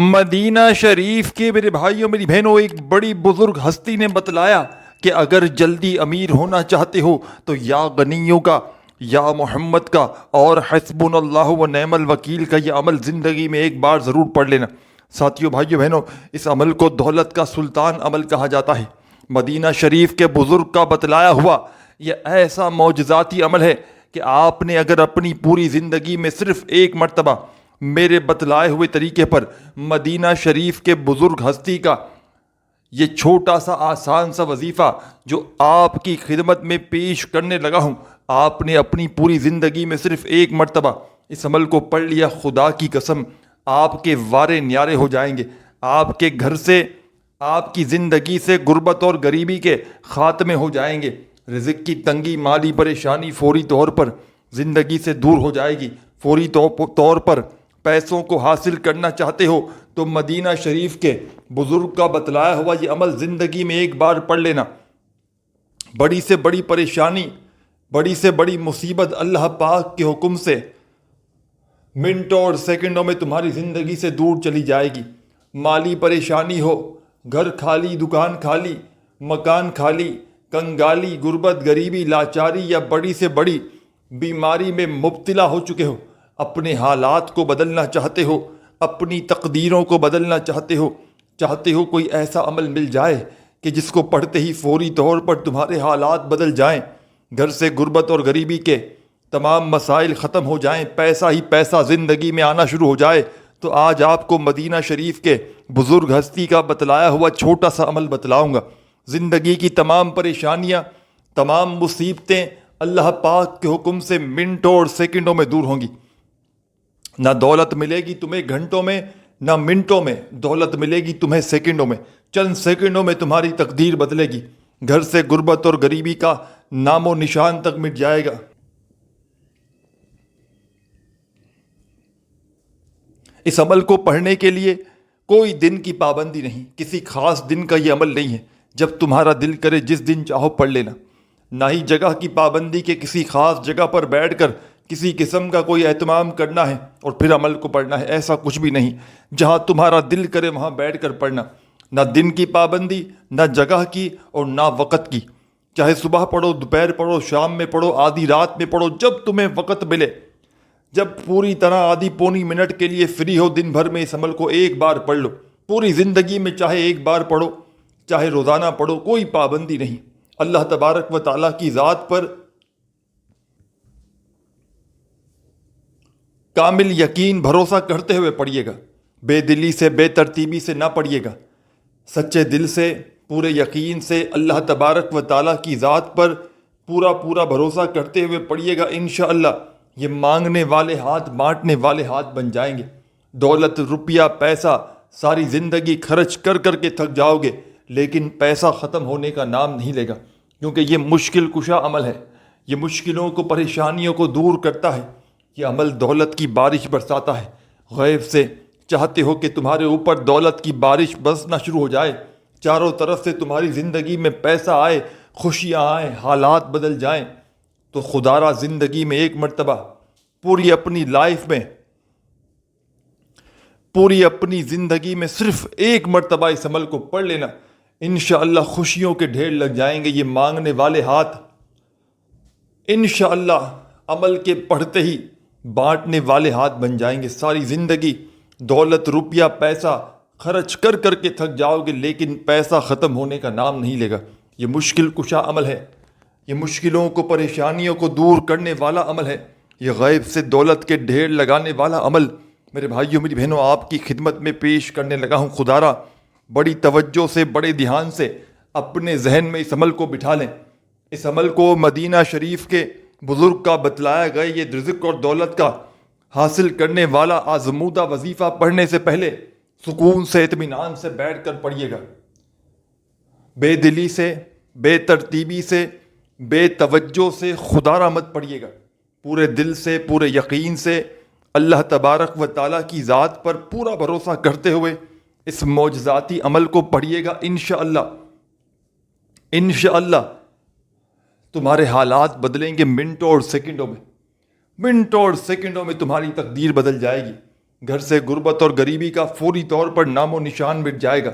مدینہ شریف کے میرے بھائیوں میری بہنوں ایک بڑی بزرگ ہستی نے بتلایا کہ اگر جلدی امیر ہونا چاہتے ہو تو یا غنیوں کا یا محمد کا اور حسبنا اللہ و نعم الوکیل کا یہ عمل زندگی میں ایک بار ضرور پڑھ لینا۔ ساتھیوں بھائیوں بہنوں، اس عمل کو دولت کا سلطان عمل کہا جاتا ہے۔ مدینہ شریف کے بزرگ کا بتلایا ہوا یہ ایسا معجزاتی عمل ہے کہ آپ نے اگر اپنی پوری زندگی میں صرف ایک مرتبہ میرے بتلائے ہوئے طریقے پر مدینہ شریف کے بزرگ ہستی کا یہ چھوٹا سا آسان سا وظیفہ جو آپ کی خدمت میں پیش کرنے لگا ہوں، آپ نے اپنی پوری زندگی میں صرف ایک مرتبہ اس عمل کو پڑھ لیا، خدا کی قسم آپ کے وارے نیارے ہو جائیں گے۔ آپ کے گھر سے، آپ کی زندگی سے غربت اور غریبی کے خاتمے ہو جائیں گے۔ رزق کی تنگی، مالی پریشانی فوری طور پر زندگی سے دور ہو جائے گی۔ فوری طور پر پیسوں کو حاصل کرنا چاہتے ہو تو مدینہ شریف کے بزرگ کا بتلایا ہوا یہ عمل زندگی میں ایک بار پڑھ لینا۔ بڑی سے بڑی پریشانی، بڑی سے بڑی مصیبت اللہ پاک کے حکم سے منٹوں اور سیکنڈوں میں تمہاری زندگی سے دور چلی جائے گی۔ مالی پریشانی ہو، گھر خالی، دکان خالی، مکان خالی، کنگالی، غربت، غریبی، لاچاری یا بڑی سے بڑی بیماری میں مبتلا ہو چکے ہو، اپنے حالات کو بدلنا چاہتے ہو، اپنی تقدیروں کو بدلنا چاہتے ہو کوئی ایسا عمل مل جائے کہ جس کو پڑھتے ہی فوری طور پر تمہارے حالات بدل جائیں، گھر سے غربت اور غریبی کے تمام مسائل ختم ہو جائیں، پیسہ ہی پیسہ زندگی میں آنا شروع ہو جائے، تو آج آپ کو مدینہ شریف کے بزرگ ہستی کا بتلایا ہوا چھوٹا سا عمل بتلاؤں گا۔ زندگی کی تمام پریشانیاں، تمام مصیبتیں اللہ پاک کے حکم سے منٹوں اور سیکنڈوں میں دور ہوں گی۔ نہ دولت ملے گی تمہیں گھنٹوں میں، نہ منٹوں میں، دولت ملے گی تمہیں سیکنڈوں میں۔ چند سیکنڈوں میں تمہاری تقدیر بدلے گی، گھر سے غربت اور غریبی کا نام و نشان تک مٹ جائے گا۔ اس عمل کو پڑھنے کے لیے کوئی دن کی پابندی نہیں، کسی خاص دن کا یہ عمل نہیں ہے، جب تمہارا دل کرے جس دن چاہو پڑھ لینا۔ نہ ہی جگہ کی پابندی کہ کسی خاص جگہ پر بیٹھ کر کسی قسم کا کوئی اہتمام کرنا ہے اور پھر عمل کو پڑھنا ہے، ایسا کچھ بھی نہیں۔ جہاں تمہارا دل کرے وہاں بیٹھ کر پڑھنا، نہ دن کی پابندی، نہ جگہ کی اور نہ وقت کی۔ چاہے صبح پڑھو، دوپہر پڑھو، شام میں پڑھو، آدھی رات میں پڑھو، جب تمہیں وقت ملے، جب پوری طرح آدھی پونی منٹ کے لیے فری ہو دن بھر میں اس عمل کو ایک بار پڑھ لو۔ پوری زندگی میں چاہے ایک بار پڑھو، چاہے روزانہ پڑھو، کوئی پابندی نہیں۔ اللہ تبارک و تعالیٰ کی ذات پر کامل یقین بھروسہ کرتے ہوئے پڑھیے گا، بے دلی سے، بے ترتیبی سے نہ پڑھیے گا، سچے دل سے، پورے یقین سے اللہ تبارک و تعالیٰ کی ذات پر پورا بھروسہ کرتے ہوئے پڑھیے گا۔ انشاءاللہ یہ مانگنے والے ہاتھ بانٹنے والے ہاتھ بن جائیں گے۔ دولت، روپیہ، پیسہ ساری زندگی خرچ کر کے تھک جاؤ گے، لیکن پیسہ ختم ہونے کا نام نہیں لے گا، کیونکہ یہ مشکل کشا عمل ہے، یہ مشکلوں کو، پریشانیوں کو دور کرتا ہے۔ یہ عمل دولت کی بارش برساتا ہے۔ غیب سے چاہتے ہو کہ تمہارے اوپر دولت کی بارش برسنا شروع ہو جائے، چاروں طرف سے تمہاری زندگی میں پیسہ آئے، خوشیاں آئیں، حالات بدل جائیں، تو خدا را زندگی میں ایک مرتبہ پوری اپنی لائف میں، پوری اپنی زندگی میں صرف ایک مرتبہ اس عمل کو پڑھ لینا، انشاءاللہ خوشیوں کے ڈھیر لگ جائیں گے۔ یہ مانگنے والے ہاتھ انشاءاللہ عمل کے پڑھتے ہی بانٹنے والے ہاتھ بن جائیں گے۔ ساری زندگی دولت، روپیہ، پیسہ خرچ کر کے تھک جاؤ گے، لیکن پیسہ ختم ہونے کا نام نہیں لے گا۔ یہ مشکل کشا عمل ہے، یہ مشکلوں کو، پریشانیوں کو دور کرنے والا عمل ہے، یہ غیب سے دولت کے ڈھیر لگانے والا عمل میرے بھائیوں میری بہنوں آپ کی خدمت میں پیش کرنے لگا ہوں۔ خدا را بڑی توجہ سے، بڑے دھیان سے اپنے ذہن میں اس عمل کو بٹھا لیں۔ اس عمل کو مدینہ شریف کے بزرگ کا بتلایا گیا یہ رزق اور دولت کا حاصل کرنے والا آزمودہ وظیفہ پڑھنے سے پہلے سکون سے، اطمینان سے بیٹھ کر پڑھیے گا۔ بے دلی سے، بے ترتیبی سے، بے توجہ سے خدا را مت پڑھیے گا، پورے دل سے، پورے یقین سے اللہ تبارک و تعالیٰ کی ذات پر پورا بھروسہ کرتے ہوئے اس معجزاتی عمل کو پڑھیے گا۔ انشاءاللہ تمہارے حالات بدلیں گے منٹوں اور سیکنڈوں میں، منٹوں اور سیکنڈوں میں تمہاری تقدیر بدل جائے گی۔ گھر سے غربت اور غریبی کا فوری طور پر نام و نشان مٹ جائے گا۔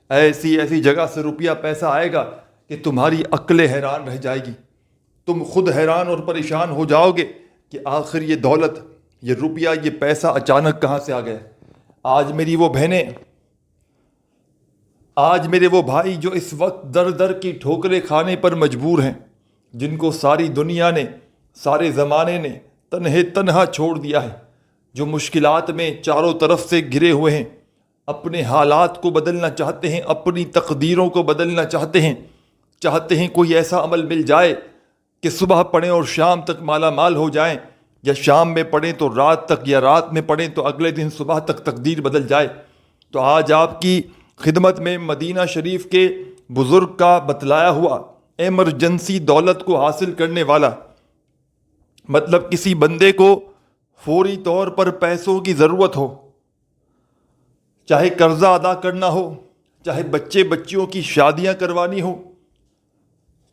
ایسی ایسی جگہ سے روپیہ پیسہ آئے گا کہ تمہاری عقلیں حیران رہ جائے گی، تم خود حیران اور پریشان ہو جاؤ گے کہ آخر یہ دولت، یہ روپیہ، یہ پیسہ اچانک کہاں سے آ گیا۔ آج میری وہ بہنیں، آج میرے وہ بھائی جو اس وقت در در کی ٹھوکریں کھانے پر مجبور ہیں، جن کو ساری دنیا نے، سارے زمانے نے تنہا چھوڑ دیا ہے، جو مشکلات میں چاروں طرف سے گھرے ہوئے ہیں، اپنے حالات کو بدلنا چاہتے ہیں، اپنی تقدیروں کو بدلنا چاہتے ہیں کوئی ایسا عمل مل جائے کہ صبح پڑھیں اور شام تک مالا مال ہو جائیں، یا شام میں پڑھیں تو رات تک، یا رات میں پڑھیں تو اگلے دن صبح تک تقدیر بدل جائے۔ تو آج آپ کی خدمت میں مدینہ شریف کے بزرگ کا بتلایا ہوا ایمرجنسی دولت کو حاصل کرنے والا، مطلب کسی بندے کو فوری طور پر پیسوں کی ضرورت ہو، چاہے قرضہ ادا کرنا ہو، چاہے بچے بچیوں کی شادیاں کروانی ہو،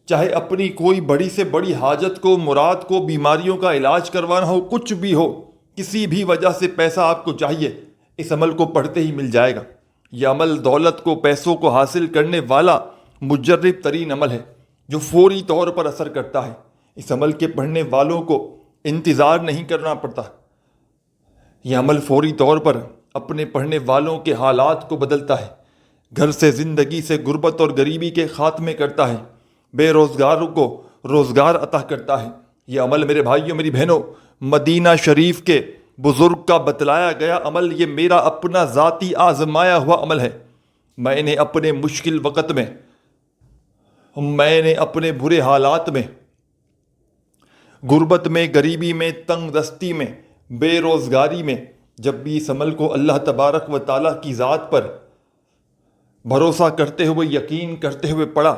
چاہے اپنی کوئی بڑی سے بڑی حاجت کو، مراد کو، بیماریوں کا علاج کروانا ہو، کچھ بھی ہو، کسی بھی وجہ سے پیسہ آپ کو چاہیے، اس عمل کو پڑھتے ہی مل جائے گا۔ یہ عمل دولت کو، پیسوں کو حاصل کرنے والا مجرب ترین عمل ہے جو فوری طور پر اثر کرتا ہے۔ اس عمل کے پڑھنے والوں کو انتظار نہیں کرنا پڑتا۔ یہ عمل فوری طور پر اپنے پڑھنے والوں کے حالات کو بدلتا ہے، گھر سے، زندگی سے، غربت اور غریبی کے خاتمے کرتا ہے، بے روزگاروں کو روزگار عطا کرتا ہے۔ یہ عمل میرے بھائیوں، میری بہنوں، مدینہ شریف کے بزرگ کا بتلایا گیا عمل، یہ میرا اپنا ذاتی آزمایا ہوا عمل ہے۔ میں نے اپنے مشکل وقت میں، میں نے اپنے برے حالات میں، غربت میں، غریبی میں، تنگ دستی میں، بے روزگاری میں، جب بھی اس عمل کو اللہ تبارک و تعالیٰ کی ذات پر بھروسہ کرتے ہوئے، یقین کرتے ہوئے پڑھا،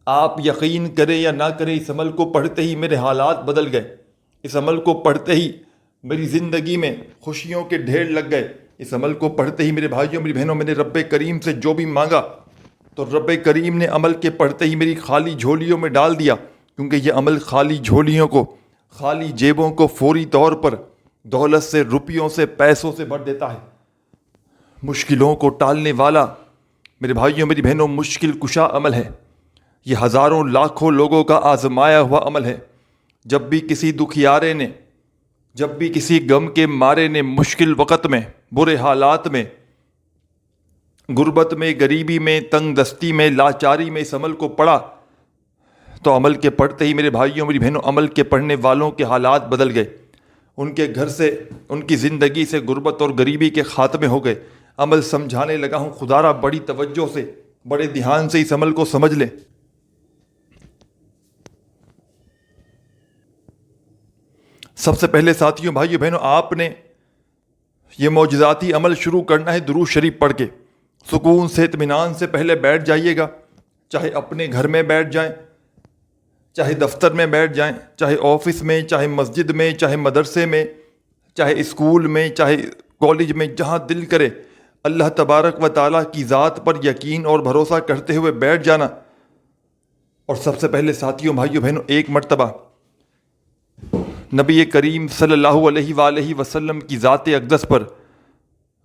آپ یقین کریں یا نہ کریں، اس عمل کو پڑھتے ہی میرے حالات بدل گئے۔ اس عمل کو پڑھتے ہی میری زندگی میں خوشیوں کے ڈھیر لگ گئے۔ اس عمل کو پڑھتے ہی میرے بھائیوں، میری بہنوں، میں نے رب کریم سے جو بھی مانگا تو رب کریم نے عمل کے پڑھتے ہی میری خالی جھولیوں میں ڈال دیا، کیونکہ یہ عمل خالی جھولیوں کو، خالی جیبوں کو فوری طور پر دولت سے، روپیوں سے، پیسوں سے بھر دیتا ہے۔ مشکلوں کو ٹالنے والا میرے بھائیوں، میری بہنوں، مشکل کشا عمل ہے۔ یہ ہزاروں لاکھوں لوگوں کا آزمایا ہوا عمل ہے۔ جب بھی کسی دکھیارے نے، جب بھی کسی غم کے مارے نے مشکل وقت میں، برے حالات میں، غربت میں، غریبی میں، تنگ دستی میں، لاچاری میں اس عمل کو پڑھا تو عمل کے پڑھتے ہی میرے بھائیوں، میری بہنوں، عمل کے پڑھنے والوں کے حالات بدل گئے، ان کے گھر سے، ان کی زندگی سے غربت اور غریبی کے خاتمے ہو گئے۔ عمل سمجھانے لگا ہوں، خدا را بڑی توجہ سے، بڑے دھیان سے اس عمل کو سمجھ لیں۔ سب سے پہلے ساتھیوں، بھائیوں، بہنوں، آپ نے یہ معجزاتی عمل شروع کرنا ہے درود شریف پڑھ کے۔ سکون سے، اطمینان سے پہلے بیٹھ جائیے گا، چاہے اپنے گھر میں بیٹھ جائیں، چاہے دفتر میں بیٹھ جائیں، چاہے آفس میں، چاہے مسجد میں، چاہے مدرسے میں، چاہے اسکول میں، چاہے کالج میں، جہاں دل کرے اللہ تبارک و تعالیٰ کی ذات پر یقین اور بھروسہ کرتے ہوئے بیٹھ جانا۔ اور سب سے پہلے ساتھیوں، بھائیوں، بہنوں، ایک مرتبہ نبی کریم صلی اللہ علیہ وآلہ وسلم کی ذات اقدس پر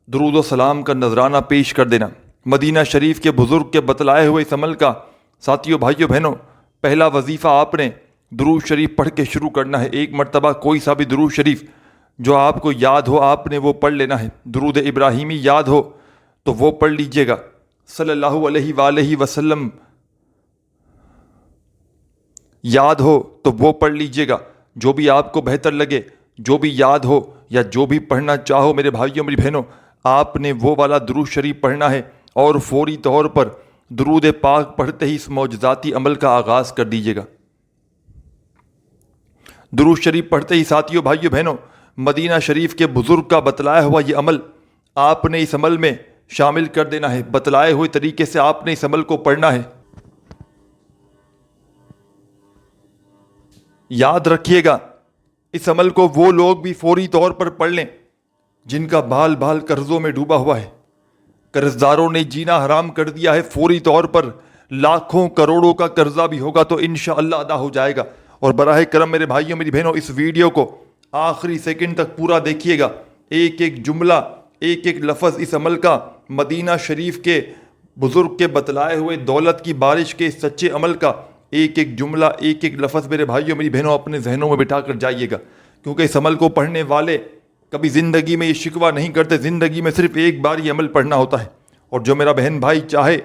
درود و سلام کا نذرانہ پیش کر دینا۔ مدینہ شریف کے بزرگ کے بتلائے ہوئے اس عمل کا ساتھیوں، بھائیوں، بہنوں، پہلا وظیفہ آپ نے درود شریف پڑھ کے شروع کرنا ہے۔ ایک مرتبہ کوئی سا بھی درود شریف جو آپ کو یاد ہو، آپ نے وہ پڑھ لینا ہے۔ درود ابراہیمی یاد ہو تو وہ پڑھ لیجئے گا، صلی اللہ علیہ وآلہ وسلم یاد ہو تو وہ پڑھ لیجئے گا، جو بھی آپ کو بہتر لگے، جو بھی یاد ہو یا جو بھی پڑھنا چاہو میرے بھائیوں، میری بہنوں، آپ نے وہ والا درود شریف پڑھنا ہے، اور فوری طور پر درود پاک پڑھتے ہی اس معجزاتی عمل کا آغاز کر دیجیے گا۔ درود شریف پڑھتے ہی ساتھیوں، بھائیوں، بہنوں، مدینہ شریف کے بزرگ کا بتلایا ہوا یہ عمل آپ نے اس عمل میں شامل کر دینا ہے۔ بتلائے ہوئے طریقے سے آپ نے اس عمل کو پڑھنا ہے۔ یاد رکھیے گا، اس عمل کو وہ لوگ بھی فوری طور پر پڑھ لیں جن کا بال بال قرضوں میں ڈوبا ہوا ہے، قرض داروں نے جینا حرام کر دیا ہے، فوری طور پر لاکھوں کروڑوں کا قرضہ بھی ہوگا تو انشاءاللہ ادا ہو جائے گا۔ اور براہ کرم میرے بھائیوں، میری بہنوں، اس ویڈیو کو آخری سیکنڈ تک پورا دیکھیے گا، ایک ایک جملہ، ایک ایک لفظ اس عمل کا، مدینہ شریف کے بزرگ کے بتلائے ہوئے دولت کی بارش کے اس سچے عمل کا ایک ایک جملہ، ایک ایک لفظ میرے بھائیوں میری بہنوں اپنے ذہنوں میں بٹھا کر جائیے گا، کیونکہ اس عمل کو پڑھنے والے کبھی زندگی میں یہ شکوہ نہیں کرتے، زندگی میں صرف ایک بار یہ عمل پڑھنا ہوتا ہے، اور جو میرا بہن بھائی چاہے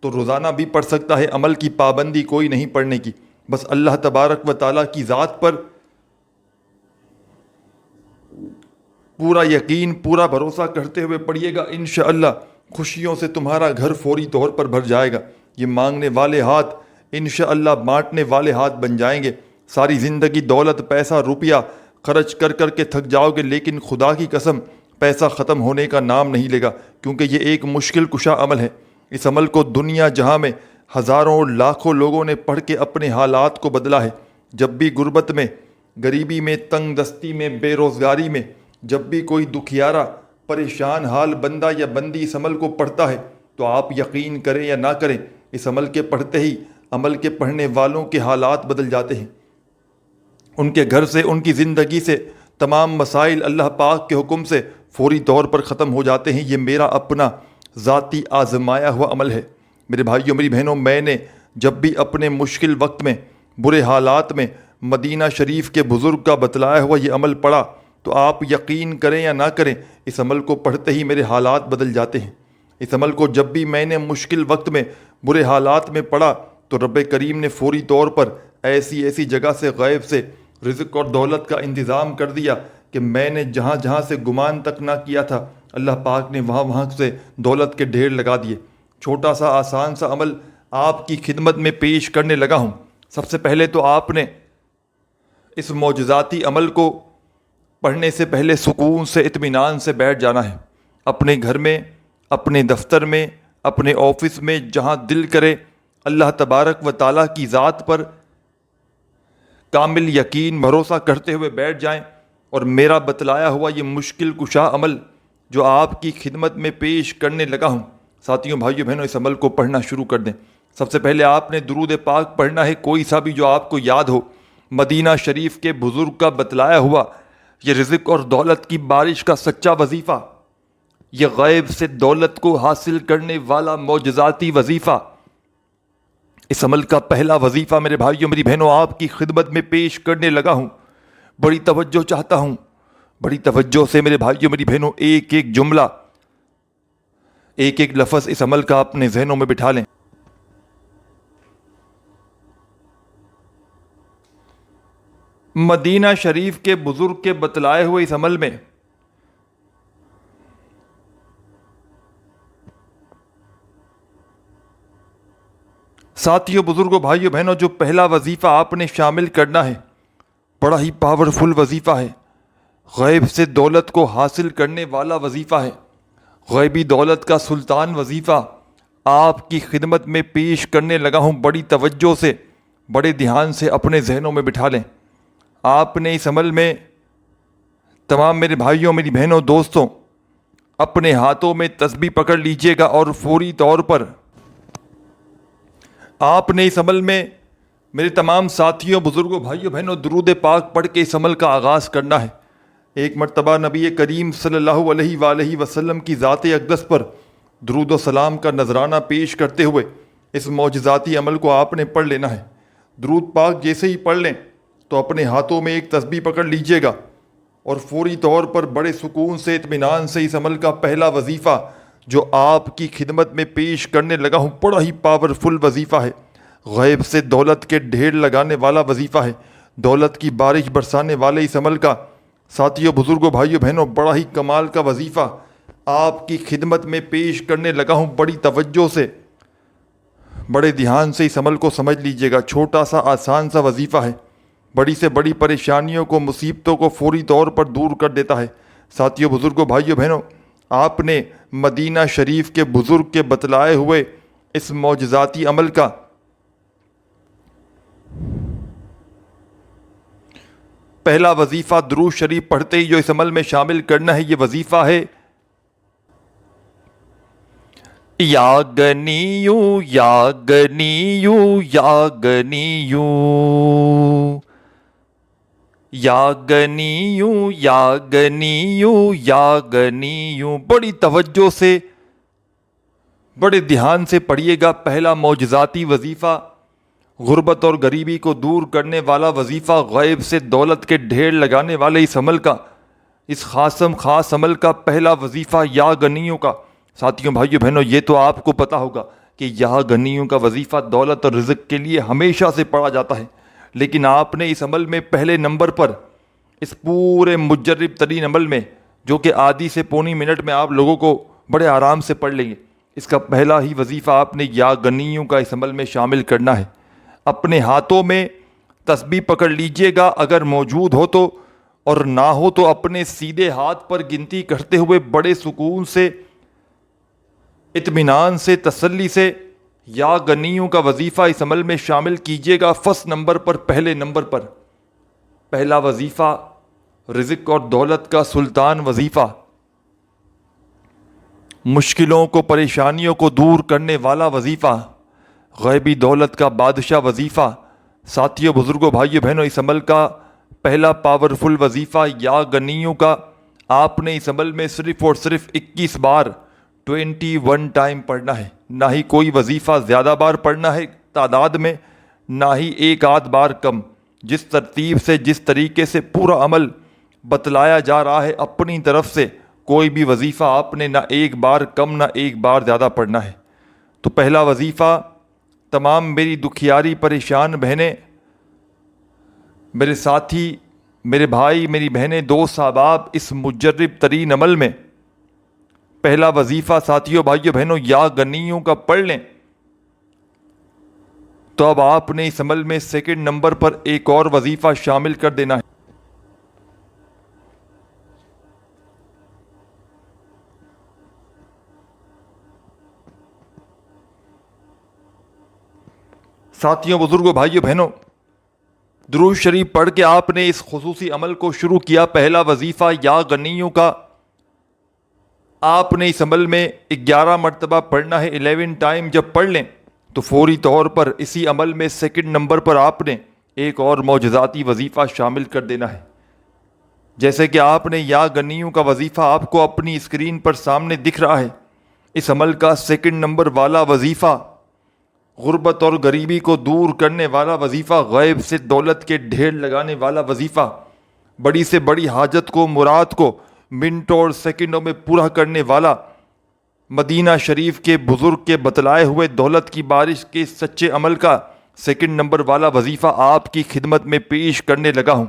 تو روزانہ بھی پڑھ سکتا ہے، عمل کی پابندی کوئی نہیں پڑھنے کی، بس اللہ تبارک و تعالیٰ کی ذات پر پورا یقین، پورا بھروسہ کرتے ہوئے پڑھیے گا، انشاءاللہ خوشیوں سے تمہارا گھر فوری طور پر بھر جائے گا، یہ مانگنے والے ہاتھ انشاءاللہ بانٹنے والے ہاتھ بن جائیں گے۔ ساری زندگی دولت، پیسہ، روپیہ خرچ کر کر کے تھک جاؤ گے، لیکن خدا کی قسم پیسہ ختم ہونے کا نام نہیں لے گا، کیونکہ یہ ایک مشکل کشا عمل ہے۔ اس عمل کو دنیا جہاں میں ہزاروں لاکھوں لوگوں نے پڑھ کے اپنے حالات کو بدلا ہے۔ جب بھی غربت میں، غریبی میں، تنگ دستی میں، بے روزگاری میں، جب بھی کوئی دکھیارا پریشان حال بندہ یا بندی اس عمل کو پڑھتا ہے تو آپ یقین کریں یا نہ کریں، اس عمل کے پڑھتے ہی عمل کے پڑھنے والوں کے حالات بدل جاتے ہیں، ان کے گھر سے، ان کی زندگی سے تمام مسائل اللہ پاک کے حکم سے فوری طور پر ختم ہو جاتے ہیں۔ یہ میرا اپنا ذاتی آزمایا ہوا عمل ہے۔ میرے بھائیوں میری بہنوں، میں نے جب بھی اپنے مشکل وقت میں، برے حالات میں مدینہ شریف کے بزرگ کا بتلایا ہوا یہ عمل پڑھا تو آپ یقین کریں یا نہ کریں، اس عمل کو پڑھتے ہی میرے حالات بدل جاتے ہیں۔ اس عمل کو جب بھی میں نے مشکل وقت میں، برے حالات میں پڑھا تو رب کریم نے فوری طور پر ایسی ایسی جگہ سے، غیب سے رزق اور دولت کا انتظام کر دیا کہ میں نے جہاں جہاں سے گمان تک نہ کیا تھا، اللہ پاک نے وہاں وہاں سے دولت کے ڈھیر لگا دیے۔ چھوٹا سا آسان سا عمل آپ کی خدمت میں پیش کرنے لگا ہوں۔ سب سے پہلے تو آپ نے اس معجزاتی عمل کو پڑھنے سے پہلے سکون سے، اطمینان سے بیٹھ جانا ہے، اپنے گھر میں، اپنے دفتر میں، اپنے آفس میں، جہاں دل کرے اللہ تبارک و تعالیٰ کی ذات پر کامل یقین، بھروسہ کرتے ہوئے بیٹھ جائیں، اور میرا بتلایا ہوا یہ مشکل کشا عمل جو آپ کی خدمت میں پیش کرنے لگا ہوں، ساتھیوں، بھائیوں، بہنوں، اس عمل کو پڑھنا شروع کر دیں۔ سب سے پہلے آپ نے درود پاک پڑھنا ہے، کوئی سا بھی جو آپ کو یاد ہو، مدینہ شریف کے بزرگ کا بتلایا ہوا یہ رزق اور دولت کی بارش کا سچا وظیفہ، یہ غیب سے دولت کو حاصل کرنے والا معجزاتی وظیفہ، اس عمل کا پہلا وظیفہ میرے بھائیوں میری بہنوں آپ کی خدمت میں پیش کرنے لگا ہوں۔ بڑی توجہ چاہتا ہوں، بڑی توجہ سے میرے بھائیوں میری بہنوں ایک ایک جملہ، ایک ایک لفظ اس عمل کا اپنے ذہنوں میں بٹھا لیں۔ مدینہ شریف کے بزرگ کے بتلائے ہوئے اس عمل میں ساتھیوں، بزرگوں، بھائیوں، بہنوں، جو پہلا وظیفہ آپ نے شامل کرنا ہے بڑا ہی پاورفل وظیفہ ہے، غیب سے دولت کو حاصل کرنے والا وظیفہ ہے، غیبی دولت کا سلطان وظیفہ آپ کی خدمت میں پیش کرنے لگا ہوں۔ بڑی توجہ سے، بڑے دھیان سے اپنے ذہنوں میں بٹھا لیں۔ آپ نے اس عمل میں تمام میرے بھائیوں، میری بہنوں، دوستوں، اپنے ہاتھوں میں تسبیح پکڑ لیجئے گا، اور فوری طور پر آپ نے اس عمل میں میرے تمام ساتھیوں، بزرگوں، بھائیوں، بہنوں درود پاک پڑھ کے اس عمل کا آغاز کرنا ہے۔ ایک مرتبہ نبی کریم صلی اللہ علیہ وآلہ وسلم کی ذات اقدس پر درود و سلام کا نذرانہ پیش کرتے ہوئے اس معجزاتی عمل کو آپ نے پڑھ لینا ہے۔ درود پاک جیسے ہی پڑھ لیں تو اپنے ہاتھوں میں ایک تسبیح پکڑ لیجئے گا، اور فوری طور پر بڑے سکون سے، اطمینان سے اس عمل کا پہلا وظیفہ جو آپ کی خدمت میں پیش کرنے لگا ہوں بڑا ہی پاورفل وظیفہ ہے، غیب سے دولت کے ڈھیر لگانے والا وظیفہ ہے، دولت کی بارش برسانے والے اس عمل کا ساتھیوں، بزرگوں، بھائیوں، بہنوں بڑا ہی کمال کا وظیفہ آپ کی خدمت میں پیش کرنے لگا ہوں۔ بڑی توجہ سے، بڑے دھیان سے اس عمل کو سمجھ لیجئے گا۔ چھوٹا سا آسان سا وظیفہ ہے، بڑی سے بڑی پریشانیوں کو، مصیبتوں کو فوری طور پر دور کر دیتا ہے۔ ساتھیوں، بزرگوں، بھائیوں، بہنوں، آپ نے مدینہ شریف کے بزرگ کے بتلائے ہوئے اس معجزاتی عمل کا پہلا وظیفہ درود شریف پڑھتے ہی جو اس عمل میں شامل کرنا ہے، یہ وظیفہ ہے یا گنیو یا گنیو یا گنیو یا غنیوں یا غنیوں یا غنیوں، بڑی توجہ سے بڑے دھیان سے پڑھیے گا۔ پہلا معجزاتی وظیفہ، غربت اور غریبی کو دور کرنے والا وظیفہ، غیب سے دولت کے ڈھیر لگانے والے اس عمل کا، اس خاص عمل کا پہلا وظیفہ یا غنیوں کا۔ ساتھیوں، بھائیوں، بہنوں، یہ تو آپ کو پتہ ہوگا کہ یا غنیوں کا وظیفہ دولت اور رزق کے لیے ہمیشہ سے پڑھا جاتا ہے، لیکن آپ نے اس عمل میں پہلے نمبر پر، اس پورے مجرب ترین عمل میں، جو کہ آدھی سے پونی منٹ میں آپ لوگوں کو بڑے آرام سے پڑھ لیں گے، اس کا پہلا ہی وظیفہ آپ نے یا غنیوں کا اس عمل میں شامل کرنا ہے۔ اپنے ہاتھوں میں تسبیح پکڑ لیجئے گا اگر موجود ہو تو، اور نہ ہو تو اپنے سیدھے ہاتھ پر گنتی کرتے ہوئے بڑے سکون سے، اطمینان سے، تسلی سے یا غنیوں کا وظیفہ اس عمل میں شامل کیجئے گا۔ فرسٹ نمبر پر، پہلے نمبر پر پہلا وظیفہ، رزق اور دولت کا سلطان وظیفہ، مشکلوں کو، پریشانیوں کو دور کرنے والا وظیفہ، غیبی دولت کا بادشاہ وظیفہ۔ ساتھیوں، بزرگوں، بھائیوں، بہنوں، اس عمل کا پہلا پاورفل وظیفہ یا غنیوں کا آپ نے اس عمل میں صرف اور صرف 21 بار 21 ٹائم پڑھنا ہے۔ نہ ہی کوئی وظیفہ زیادہ بار پڑھنا ہے تعداد میں، نہ ہی ایک آدھ بار کم۔ جس ترتیب سے، جس طریقے سے پورا عمل بتلایا جا رہا ہے، اپنی طرف سے کوئی بھی وظیفہ آپ نے نہ ایک بار کم نہ ایک بار زیادہ پڑھنا ہے۔ تو پہلا وظیفہ، تمام میری دکھیاری پریشان بہنیں، میرے ساتھی، میرے بھائی، میری بہنیں، دوست، احباب، اس مجرب ترین عمل میں پہلا وظیفہ ساتھیوں، بھائیوں، بہنوں، یا غنیوں کا پڑھ لیں تو اب آپ نے اس عمل میں سیکنڈ نمبر پر ایک اور وظیفہ شامل کر دینا ہے۔ ساتھیوں، بزرگوں، بھائیوں، بہنوں، درود شریف پڑھ کے آپ نے اس خصوصی عمل کو شروع کیا۔ پہلا وظیفہ یا غنیوں کا آپ نے اس عمل میں 11 مرتبہ پڑھنا ہے۔ 11 ٹائم جب پڑھ لیں تو فوری طور پر اسی عمل میں سیکنڈ نمبر پر آپ نے ایک اور معجزاتی وظیفہ شامل کر دینا ہے۔ جیسے کہ آپ نے یا غنیوں کا وظیفہ آپ کو اپنی اسکرین پر سامنے دکھ رہا ہے، اس عمل کا سیکنڈ نمبر والا وظیفہ، غربت اور غریبی کو دور کرنے والا وظیفہ، غیب سے دولت کے ڈھیر لگانے والا وظیفہ، بڑی سے بڑی حاجت کو، مراد کو منٹوں اور سیکنڈوں میں پورا کرنے والا، مدینہ شریف کے بزرگ کے بتلائے ہوئے دولت کی بارش کے سچے عمل کا سیکنڈ نمبر والا وظیفہ آپ کی خدمت میں پیش کرنے لگا ہوں۔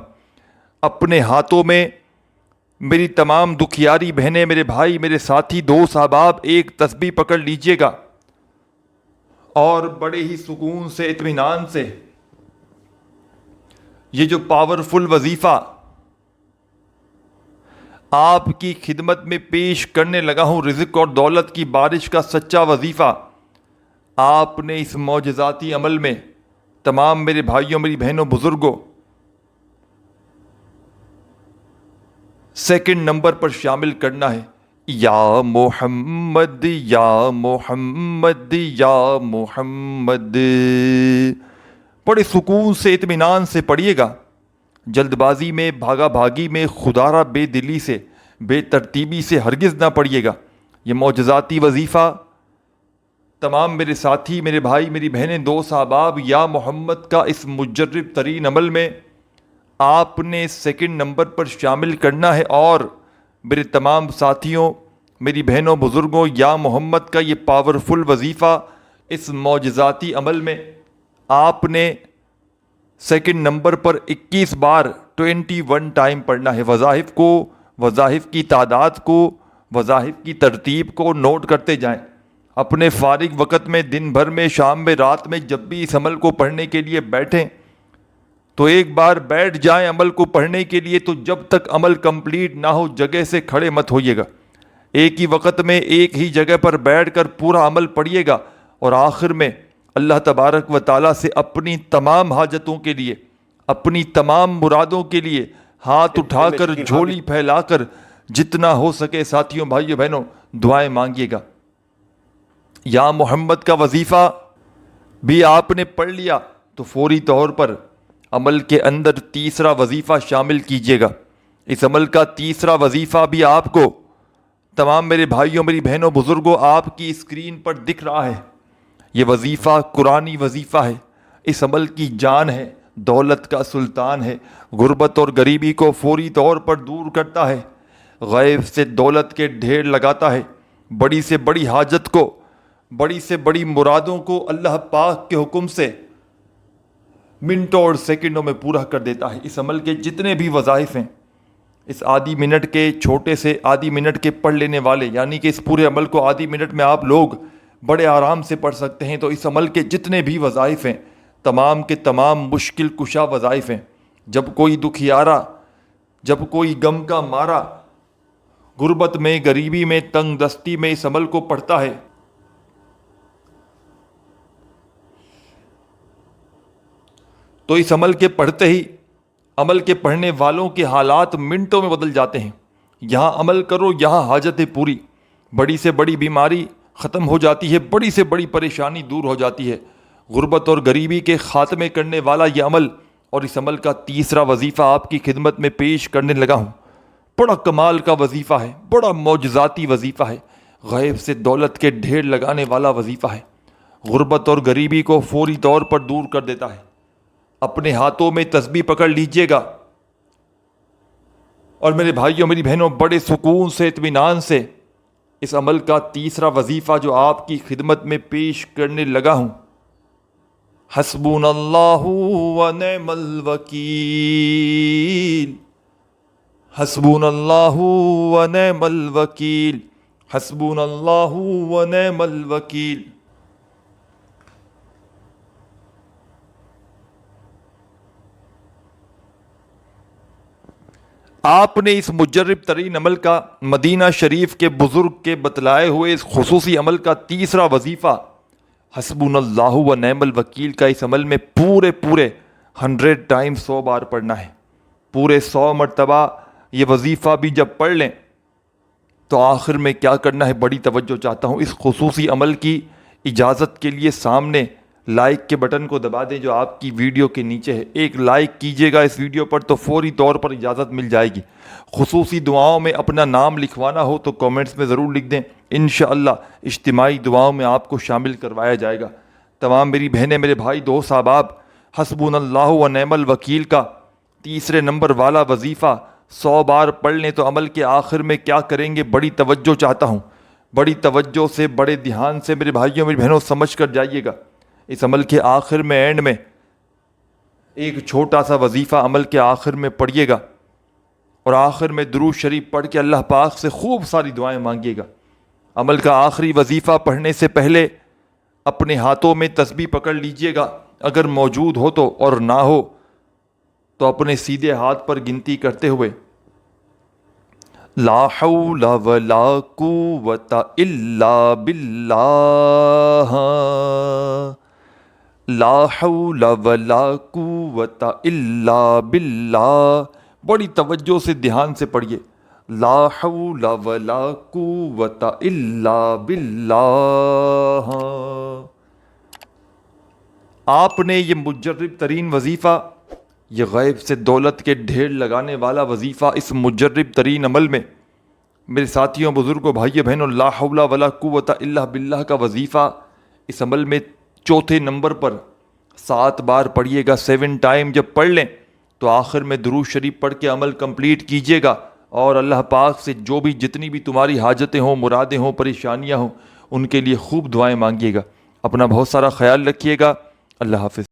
اپنے ہاتھوں میں میری تمام دکھیاری بہنیں، میرے بھائی، میرے ساتھی، دوست، احباب، ایک تسبیح پکڑ لیجئے گا اور بڑے ہی سکون سے، اطمینان سے یہ جو پاورفل وظیفہ آپ کی خدمت میں پیش کرنے لگا ہوں، رزق اور دولت کی بارش کا سچا وظیفہ، آپ نے اس معجزاتی عمل میں تمام میرے بھائیوں، میری بہنوں، بزرگوں، سیکنڈ نمبر پر شامل کرنا ہے۔ یا محمد یا محمد یا محمد، بڑے سکون سے، اطمینان سے پڑھیے گا، جلد بازی میں، بھاگا بھاگی میں، خدارہ بے دلی سے، بے ترتیبی سے ہرگز نہ پڑھیے گا۔ یہ معجزاتی وظیفہ تمام میرے ساتھی، میرے بھائی، میری بہنیں، دوست، احباب، یا محمد کا اس مجرب ترین عمل میں آپ نے سیکنڈ نمبر پر شامل کرنا ہے، اور میرے تمام ساتھیوں، میری بہنوں، بزرگوں، یا محمد کا یہ پاورفل وظیفہ اس معجزاتی عمل میں آپ نے سیکنڈ نمبر پر 21 بار 21 ٹائم پڑھنا ہے۔ وظائف کو، وظائف کی تعداد کو، وظائف کی ترتیب کو نوٹ کرتے جائیں۔ اپنے فارغ وقت میں، دن بھر میں، شام میں، رات میں، جب بھی اس عمل کو پڑھنے کے لیے بیٹھیں تو ایک بار بیٹھ جائیں عمل کو پڑھنے کے لیے، تو جب تک عمل کمپلیٹ نہ ہو جگہ سے کھڑے مت ہوئیے گا۔ ایک ہی وقت میں ایک ہی جگہ پر بیٹھ کر پورا عمل پڑھیے گا، اور آخر میں اللہ تبارک و تعالیٰ سے اپنی تمام حاجتوں کے لیے، اپنی تمام مرادوں کے لیے ہاتھ اٹھا کر، جھولی پھیلا کر، جتنا ہو سکے ساتھیوں، بھائیوں، بہنوں، دعائیں مانگیے گا۔ یا محمد کا وظیفہ بھی آپ نے پڑھ لیا تو فوری طور پر عمل کے اندر تیسرا وظیفہ شامل کیجیے گا۔ اس عمل کا تیسرا وظیفہ بھی آپ کو تمام میرے بھائیوں، میری بہنوں، بزرگوں، آپ کی اسکرین پر دکھ رہا ہے۔ یہ وظیفہ قرآنی وظیفہ ہے۔ اس عمل کی جان ہے، دولت کا سلطان ہے، غربت اور غریبی کو فوری طور پر دور کرتا ہے، غیب سے دولت کے ڈھیر لگاتا ہے، بڑی سے بڑی حاجت کو، بڑی سے بڑی مرادوں کو اللہ پاک کے حکم سے منٹوں اور سیکنڈوں میں پورا کر دیتا ہے۔ اس عمل کے جتنے بھی وظائف ہیں، اس آدھی منٹ کے، چھوٹے سے آدھی منٹ کے پڑھ لینے والے، یعنی کہ اس پورے عمل کو آدھی منٹ میں آپ لوگ بڑے آرام سے پڑھ سکتے ہیں، تو اس عمل کے جتنے بھی وظائف ہیں تمام کے تمام مشکل کشا وظائف ہیں۔ جب کوئی دکھیارا، جب کوئی غم کا مارا، غربت میں، غریبی میں، تنگ دستی میں اس عمل کو پڑھتا ہے تو اس عمل کے پڑھتے ہی عمل کے پڑھنے والوں کے حالات منٹوں میں بدل جاتے ہیں۔ یہاں عمل کرو، یہاں حاجتیں پوری، بڑی سے بڑی بیماری ختم ہو جاتی ہے، بڑی سے بڑی پریشانی دور ہو جاتی ہے۔ غربت اور غریبی کے خاتمے کرنے والا یہ عمل، اور اس عمل کا تیسرا وظیفہ آپ کی خدمت میں پیش کرنے لگا ہوں۔ بڑا کمال کا وظیفہ ہے، بڑا معجزاتی وظیفہ ہے، غیب سے دولت کے ڈھیر لگانے والا وظیفہ ہے، غربت اور غریبی کو فوری طور پر دور کر دیتا ہے۔ اپنے ہاتھوں میں تسبیح پکڑ لیجئے گا، اور میرے بھائیوں، میری بہنوں، بڑے سکون سے، اطمینان سے اس عمل کا تیسرا وظیفہ جو آپ کی خدمت میں پیش کرنے لگا ہوں، حسبنا اللہ ونعم الوکیل، حسبنا اللہ ونعم الوکیل، حسبنا اللہ ونعم الوکیل۔ آپ نے اس مجرب ترین عمل کا، مدینہ شریف کے بزرگ کے بتلائے ہوئے اس خصوصی عمل کا تیسرا وظیفہ حسبنا اللہ و نعم الوکیل کا اس عمل میں پورے 100 ٹائم 100 بار پڑھنا ہے۔ پورے 100 مرتبہ یہ وظیفہ بھی جب پڑھ لیں تو آخر میں کیا کرنا ہے، بڑی توجہ چاہتا ہوں۔ اس خصوصی عمل کی اجازت کے لیے سامنے لائک کے بٹن کو دبا دیں جو آپ کی ویڈیو کے نیچے ہے۔ ایک لائک کیجئے گا اس ویڈیو پر تو فوری طور پر اجازت مل جائے گی۔ خصوصی دعاؤں میں اپنا نام لکھوانا ہو تو کامنٹس میں ضرور لکھ دیں، انشاءاللہ اجتماعی دعاؤں میں آپ کو شامل کروایا جائے گا۔ تمام میری بہنیں، میرے بھائی، دوست، احباب، حسبنا اللہ و نعم الوکیل کا تیسرے نمبر والا وظیفہ 100 بار پڑھ لیں تو عمل کے آخر میں کیا کریں گے، بڑی توجہ چاہتا ہوں، بڑی توجہ سے، بڑے دھیان سے میرے بھائیوں، میری بہنوں سمجھ کر جائیے گا۔ اس عمل کے آخر میں، اینڈ میں، ایک چھوٹا سا وظیفہ عمل کے آخر میں پڑھیے گا، اور آخر میں درود شریف پڑھ کے اللہ پاک سے خوب ساری دعائیں مانگیے گا۔ عمل کا آخری وظیفہ پڑھنے سے پہلے اپنے ہاتھوں میں تسبیح پکڑ لیجئے گا، اگر موجود ہو تو، اور نہ ہو تو اپنے سیدھے ہاتھ پر گنتی کرتے ہوئے لا حول ولا قوت الا باللہ، لا حول ولا قوت الا باللہ، بڑی توجہ سے، دھیان سے پڑھیے، لا حول ولا قوت الا باللہ۔ آپ نے یہ مجرب ترین وظیفہ، یہ غیب سے دولت کے ڈھیر لگانے والا وظیفہ، اس مجرب ترین عمل میں میرے ساتھیوں، بزرگوں، بھائیوں، بہنوں، لا حول ولا قوت الا باللہ کا وظیفہ اس عمل میں چوتھے نمبر پر 7 بار پڑھیے گا۔ 7 ٹائم جب پڑھ لیں تو آخر میں درود شریف پڑھ کے عمل کمپلیٹ کیجیے گا، اور اللہ پاک سے جو بھی جتنی بھی تمہاری حاجتیں ہوں، مرادیں ہوں، پریشانیاں ہوں، ان کے لیے خوب دعائیں مانگیے گا۔ اپنا بہت سارا خیال رکھیے گا۔ اللہ حافظ۔